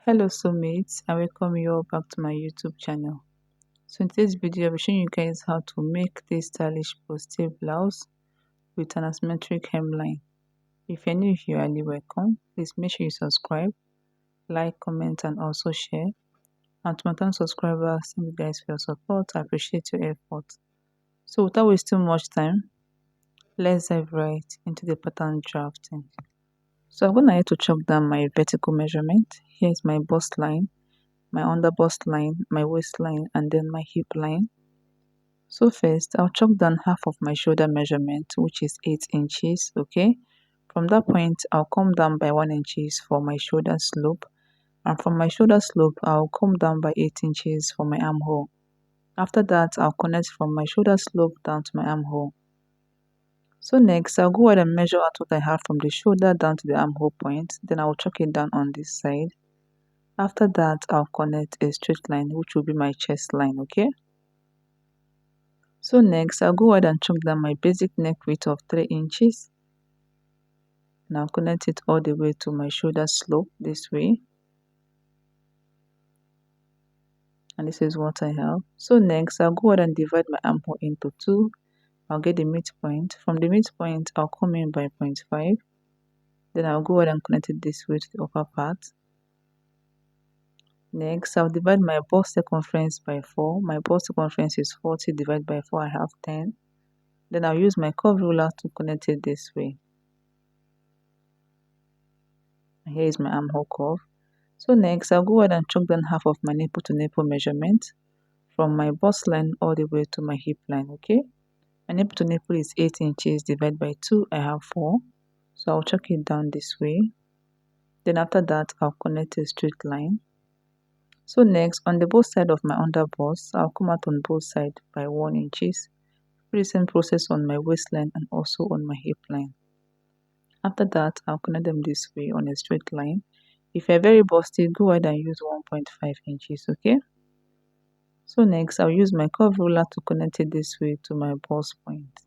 Hello soulmates, I welcome you all back to my YouTube channel. So in today's video, I'll be showing you guys how to make this stylish bustier blouse with an asymmetric hemline. If you're new here, you're highly welcome. Please make sure you subscribe, like, comment and also share. And to my current subscribers, thank you guys for your support. I appreciate your effort. So without wasting much time, let's dive right into the pattern drafting. So I'm going to chalk down my vertical measurement. Here's my bust line, my under bust line, my waistline, and then my hip line. So first, I'll chalk down half of my shoulder measurement, which is 8 inches, okay? From that point, I'll come down by 1 inches for my shoulder slope. And from my shoulder slope, I'll come down by 8 inches for my armhole. After that, I'll connect from my shoulder slope down to my armhole. So next, I'll go ahead and measure out what I have from the shoulder down to the armhole point. Then I'll chalk it down on this side. After that, I'll connect a straight line, which will be my chest line, okay? So next, I'll go ahead and chalk down my basic neck width of 3 inches. And I'll connect it all the way to my shoulder slope this way. And this is what I have. So next, I'll go ahead and divide my armhole into 2. I'll get the midpoint. From the midpoint, I'll come in by 0.5. Then I'll go ahead and connect it this way to the upper part. Next, I'll divide my bust circumference by 4. My bust circumference is 40 divided by 4. I have 10. Then I'll use my curve ruler to connect it this way. And here is my armhole curve. So next, I'll go ahead and chalk down half of my nipple to nipple measurement from my bust line all the way to my hip line, okay? My nipple to nipple is 8 inches divided by 2. I have 4. So I'll chalk it down this way. Then after that, I'll connect a straight line. So next, on the both side of my under bust, I'll come out on both sides by 1 inches. Do the same process on my waistline and also on my hip line. After that, I'll connect them this way on a straight line. If you're very busty, go ahead and use 1.5 inches, okay? So next, I'll use my curve ruler to connect it this way to my bust point.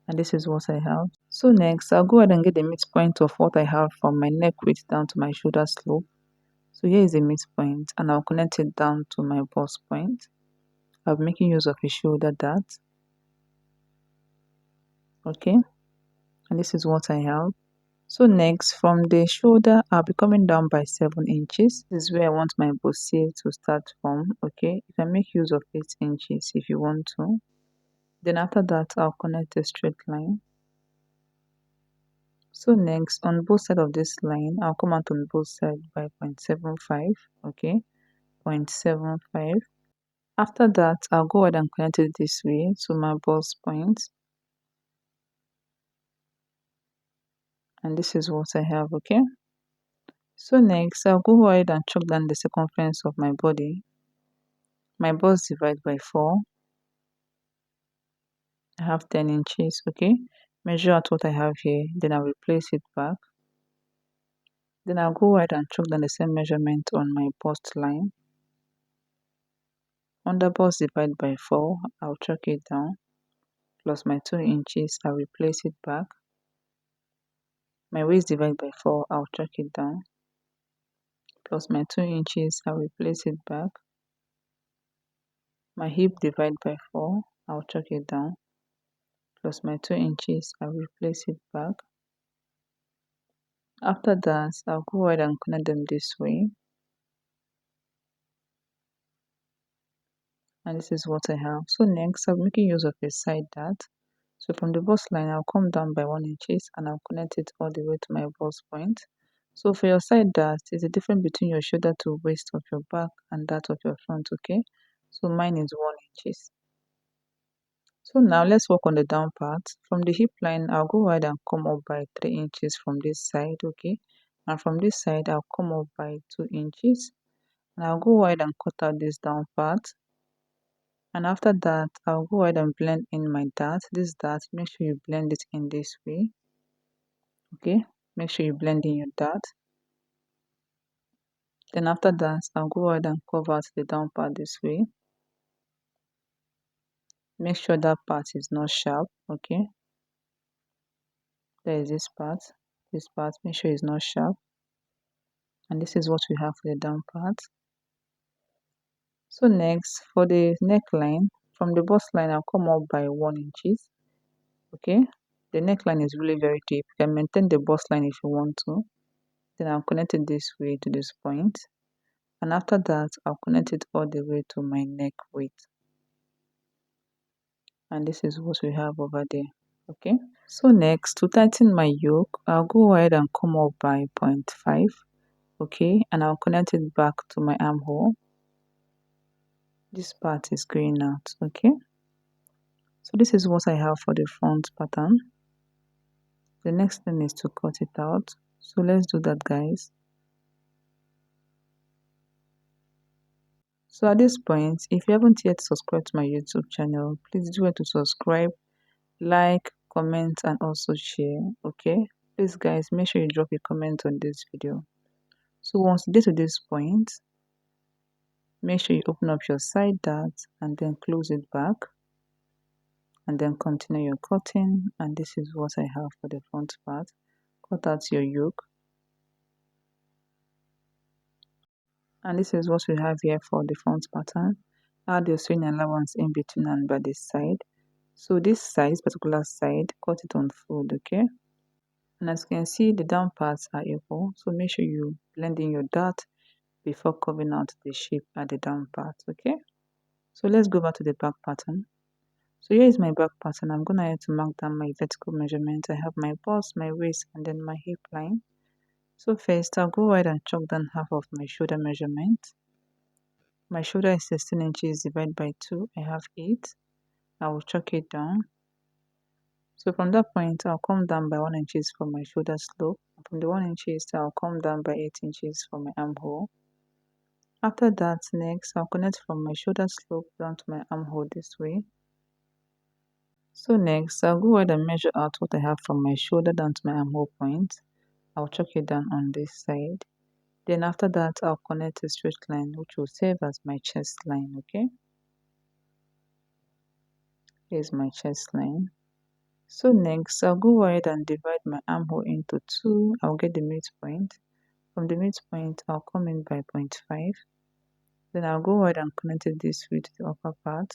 And this is what I have. So next, I'll go ahead and get the midpoint of what I have from my neck width down to my shoulder slope. So here is the midpoint, and I'll connect it down to my bust point. I'll be making use of a shoulder dart. Okay, and this is what I have. So next, from the shoulder, I'll be coming down by 7 inches. This is where I want my bustier to start from, okay? You can make use of 8 inches if you want to. Then after that, I'll connect a straight line. So next, on both sides of this line, I'll come out on both sides by 0.75, okay? 0.75. After that, I'll go ahead and connect it this way to my bust point. And this is what I have, okay? So next, I'll go ahead and chalk down the circumference of my body. My bust divided by 4. I have 10 inches, okay? Measure out what I have here, then I'll replace it back. Then I'll go ahead and chalk down the same measurement on my bust line. Under bust divided by 4, I'll chalk it down. Plus my 2 inches, I'll replace it back. My waist divided by 4, I'll chalk it down. Plus my 2 inches, I'll replace it back. My hip divided by 4, I'll chalk it down. Plus my 2 inches, I'll replace it back. After that, I'll go ahead and connect them this way. And this is what I have. So next, I'm making use of a side dart. So from the bust line, I'll come down by 1 inches and I'll connect it all the way to my bust point. So for your side dart, there's a difference between your shoulder to waist of your back and that of your front, okay? So mine is 1 inches. So now let's work on the down part. From the hip line, I'll go ahead and come up by 3 inches from this side, okay? And from this side, I'll come up by 2 inches. And I'll go ahead and cut out this down part. And after that, I'll go ahead and blend in my dart. This dart, make sure you blend it in this way. Okay, make sure you blend in your dart. Then after that, I'll go ahead and cover out the down part this way. Make sure that part is not sharp, okay? There is this part. this part, make sure it's not sharp. And this is what we have for the down part. So next, for the neckline, from the bust line, I'll come up by 1 inches. Okay, the neckline is really very deep. You can maintain the bust line if you want to. Then I'll connect it this way to this point. And after that, I'll connect it all the way to my neck width. And this is what we have over there. Okay, so next, to tighten my yoke, I'll go ahead and come up by 0.5. Okay, and I'll connect it back to my armhole. This part is going out. Okay, so this is what I have for the front pattern. The next thing is to cut it out. So let's do that, guys. So at this point, if you haven't yet subscribed to my YouTube channel, please do it to subscribe, like, comment, and also share. Okay, please guys, make sure you drop a comment on this video. So once you get to this point, make sure you open up your side dart and then close it back, and then continue your cutting. And this is what I have for the front part. Cut out your yoke, and this is what we have here for the front pattern. Add your sewing allowance in between and by this side. So this side, this particular side, cut it on fold. Okay, and as you can see, the down parts are equal, so make sure you blend in your dart before carving out the shape at the down part. Okay, so let's go back to the back pattern. So here is my back pattern. I'm gonna have to mark down my vertical measurement. I have my bust, my waist, and then my hip line. So first, I'll go ahead and chalk down half of my shoulder measurement. My shoulder is 16 inches divided by 2. I have 8. I will chalk it down. So from that point, I'll come down by 1 inches for my shoulder slope. From the 1 inches, I'll come down by 8 inches for my armhole. After that, next, I'll connect from my shoulder slope down to my armhole this way. So next, I'll go ahead and measure out what I have from my shoulder down to my armhole point. I'll chalk it down on this side. Then after that, I'll connect a straight line, which will serve as my chest line. Okay, here's my chest line. So next, I'll go ahead and divide my armhole into 2. I'll get the midpoint. From the midpoint, I'll come in by 0.5. Then I'll go ahead and connect it this way to the upper part.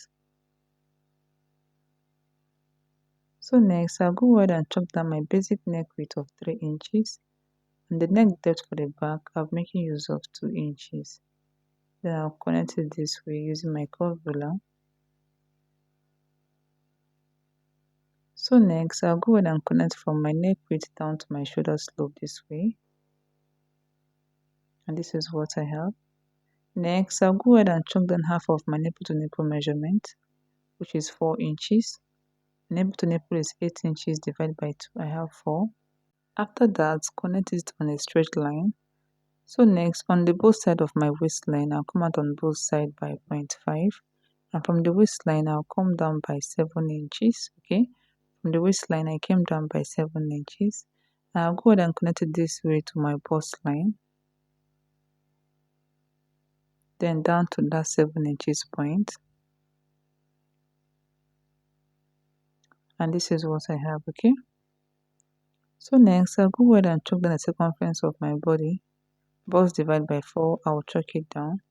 So next, I'll go ahead and chop down my basic neck width of 3 inches. And the neck depth for the back, I'm making use of 2 inches. Then I'll connect it this way using my curve ruler. So next, I'll go ahead and connect from my neck width down to my shoulder slope this way. And this is what I have. Next, I'll go ahead and chop down half of my nipple to nipple measurement, which is 4 inches. Nipple to nipple is 8 inches divided by 2. I have 4. After that, connect it on a straight line. So next, on the both side of my waistline, I'll come out on both sides by 0.5. And from the waistline, I'll come down by 7 inches. Okay, from the waistline, I came down by 7 inches. And I'll go ahead and connect it this way to my bust line. Then down to that 7 inches point. And this is what I have. Okay, so next, I'll go ahead and chalk down the circumference of my body. Bust divided by 4, I'll chalk it down.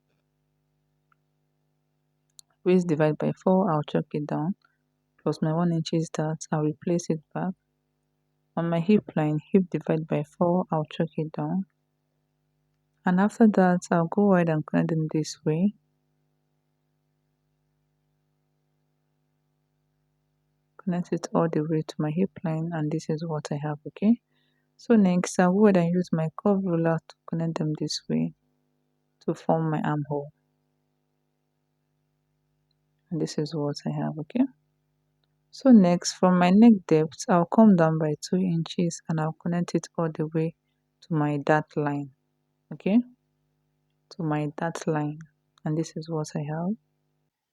Waist divided by 4, I'll chalk it down. Plus my 1 inches dart, I'll replace it back. On my hip line, hip divided by 4, I'll chalk it down. And after that, I'll go ahead and connect them this way. Connect it all the way to my hip line, and this is what I have. Okay, so next, I'll go ahead and use my curve ruler to connect them this way to form my armhole. And this is what I have. Okay, so next, from my neck depth, I'll come down by 2 inches and I'll connect it all the way to my dart line. Okay, to my dart line, and this is what I have.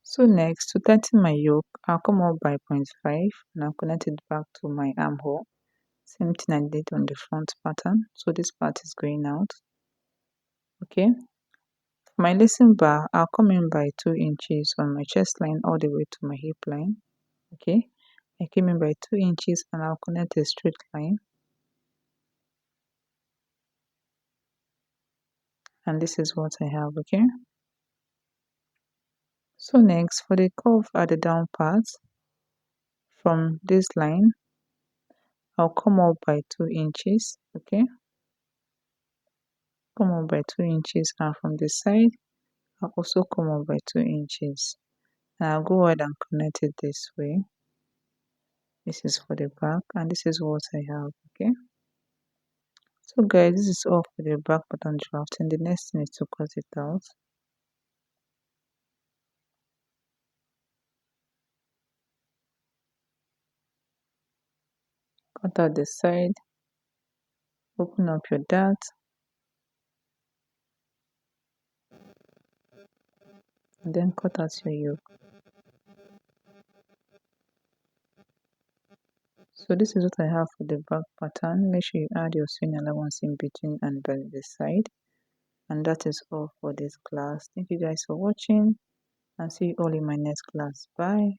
So next, to tighten my yoke, I'll come up by 0.5 and I'll connect it back to my armhole. Same thing I did on the front pattern. So this part is going out. Okay, for my lacing bar, I'll come in by 2 inches on my chest line all the way to my hip line. Okay, I came in by 2 inches and I'll connect a straight line. and this is what I have. Okay, so next for the curve at the down part, from this line I'll come up by 2 inches. Okay, come up by 2 inches, and from the side I'll also come up by 2 inches, and I'll go ahead and connect it this way. This is for the back, and this is what I have. Okay, so guys, this is all for the back pattern draft, and the next thing is to cut it out. Cut out the side, open up your dart, and then cut out your yoke. So this is what I have for the back pattern. Make sure you add your sewing allowance in between and by the side. And that is all for this class. Thank you guys for watching, and see you all in my next class. Bye.